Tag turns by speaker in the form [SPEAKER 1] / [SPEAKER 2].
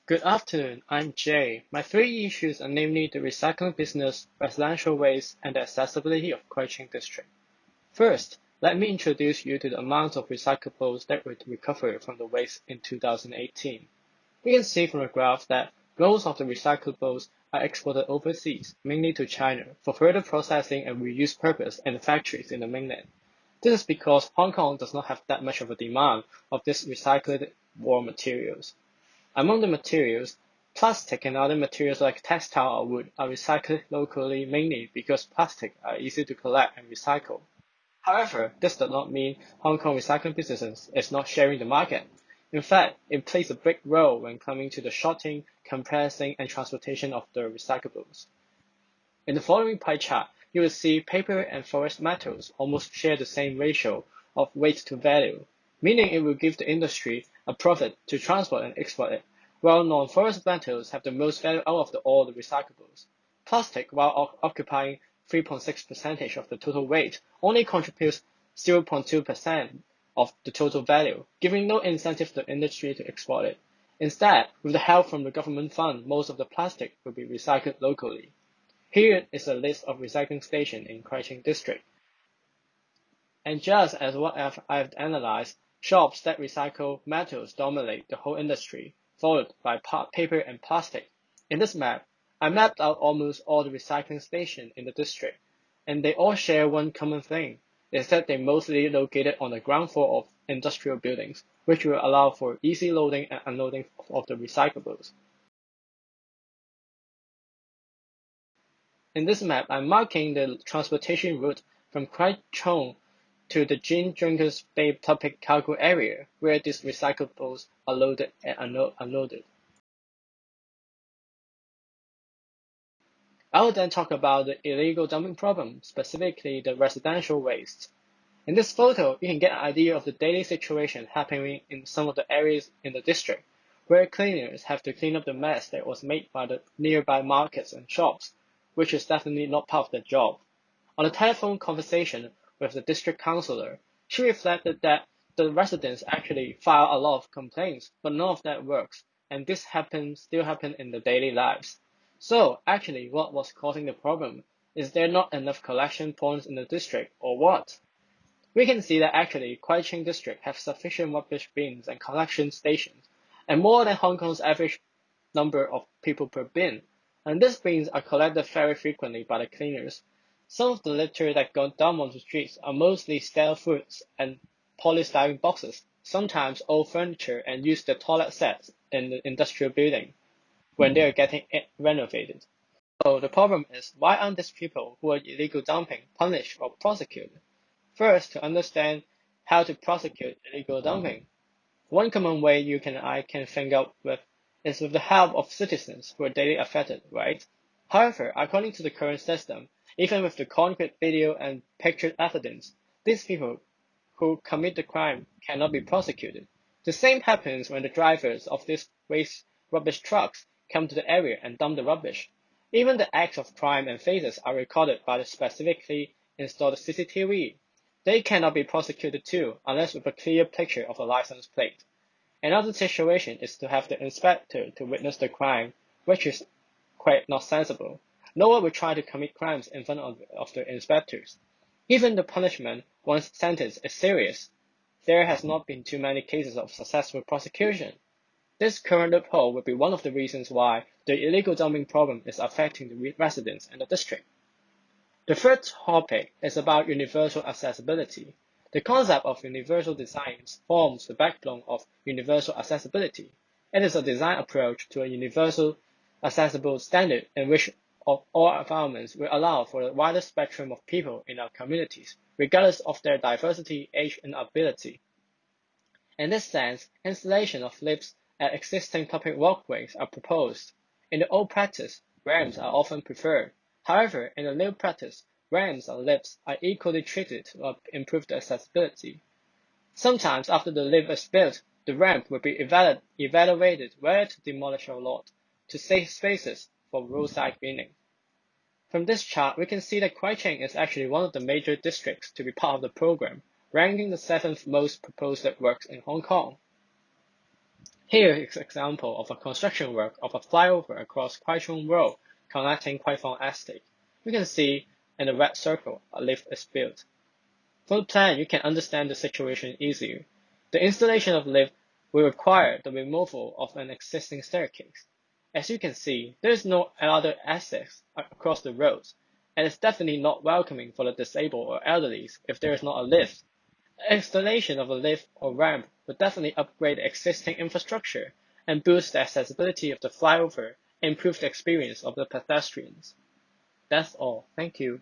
[SPEAKER 1] Good afternoon, I'm Jay. My three issues are namely the recycling business, residential waste, and the accessibility of Kuching District. First, let me introduce you to the amount of recyclables that were recovered from the waste in 2018. We can see from the graph that most of the recyclables are exported overseas, mainly to China, for further processing and reuse purpose in the factories in the mainland. This is because Hong Kong does not have that much of a demand of these recycled raw materials. Among the materials, plastic and other materials like textile or wood are recycled locally mainly because plastic are easy to collect and recycle. However, this does not mean Hong Kong recycling businesses is not sharing the market. In fact, it plays a big role when coming to the sorting, compressing, and transportation of the recyclables. In the following pie chart, you will see paper and forest metals almost share the same ratio of weight to value, meaning it will give the industry a profit to transport and export it, while non-forest metals have the most value out of all the recyclables. Plastic, while occupying 3.6% of the total weight, only contributes 0.2% of the total value, giving no incentive to the industry to export it. Instead, with the help from the government fund, most of the plastic will be recycled locally. Here is a list of recycling stations in Kuching District. And just as what I've analyzed, shops that recycle metals dominate the whole industry, followed by paper and plastic. In this map, I mapped out almost all the recycling stations in the district, and they all share one common thing, is that they're mostly located on the ground floor of industrial buildings, which will allow for easy loading and unloading of the recyclables. In this map, I'm marking the transportation route from Kwai Chung to the Jean Drinkers Bay Public Cargo Area, where these recyclables are loaded and unloaded. I will then talk about the illegal dumping problem, specifically the residential waste. In this photo, you can get an idea of the daily situation happening in some of the areas in the district, where cleaners have to clean up the mess that was made by the nearby markets and shops, which is definitely not part of their job. On a telephone conversation with the district councillor, she reflected that the residents actually file a lot of complaints, but none of that works, and this still happen in their daily lives. So actually, what was causing the problem? Is there not enough collection points in the district, or what? We can see that actually Kwai Ching district have sufficient rubbish bins and collection stations, and more than Hong Kong's average number of people per bin, and these bins are collected very frequently by the cleaners. Some of the litter that go down on the streets are mostly stale foods and polystyrene boxes, sometimes old furniture and used the toilet sets in the industrial building when they are getting it renovated. So the problem is, why aren't these people who are illegal dumping punished or prosecuted? First, to understand how to prosecute illegal dumping, one common way I can think up with is with the help of citizens who are daily affected, right? However, according to the current system, even with the concrete video and picture evidence, these people who commit the crime cannot be prosecuted. The same happens when the drivers of these waste rubbish trucks come to the area and dump the rubbish. Even the acts of crime and faces are recorded by the specifically installed CCTV. They cannot be prosecuted too unless with a clear picture of the license plate. Another situation is to have the inspector to witness the crime, which is quite not sensible. No one will try to commit crimes in front of the inspectors. Even the punishment, once sentenced, is serious. There has not been too many cases of successful prosecution. This current loophole would be one of the reasons why the illegal dumping problem is affecting the residents in the district. The third topic is about universal accessibility. The concept of universal design forms the backbone of universal accessibility. It is a design approach to a universal accessible standard in which all environments will allow for a wider spectrum of people in our communities, regardless of their diversity, age, and ability. In this sense, installation of lifts at existing public walkways are proposed. In the old practice, ramps are often preferred. However, in the new practice, ramps and lifts are equally treated to improve the accessibility. Sometimes after the lift is built, the ramp will be evaluated whether to demolish or not, to save spaces for roadside cleaning. From this chart, we can see that Kwai Ching is actually one of the major districts to be part of the program, ranking the seventh most proposed works in Hong Kong. Here is an example of a construction work of a flyover across Kwaichung Road connecting Kwaifang Estate. You can see in the red circle a lift is built. From the plan, you can understand the situation easier. The installation of lift will require the removal of an existing staircase. As you can see, there is no other access across the roads, and it's definitely not welcoming for the disabled or elderly if there is not a lift. Installation of a lift or ramp would definitely upgrade the existing infrastructure and boost the accessibility of the flyover and improve the experience of the pedestrians. That's all. Thank you.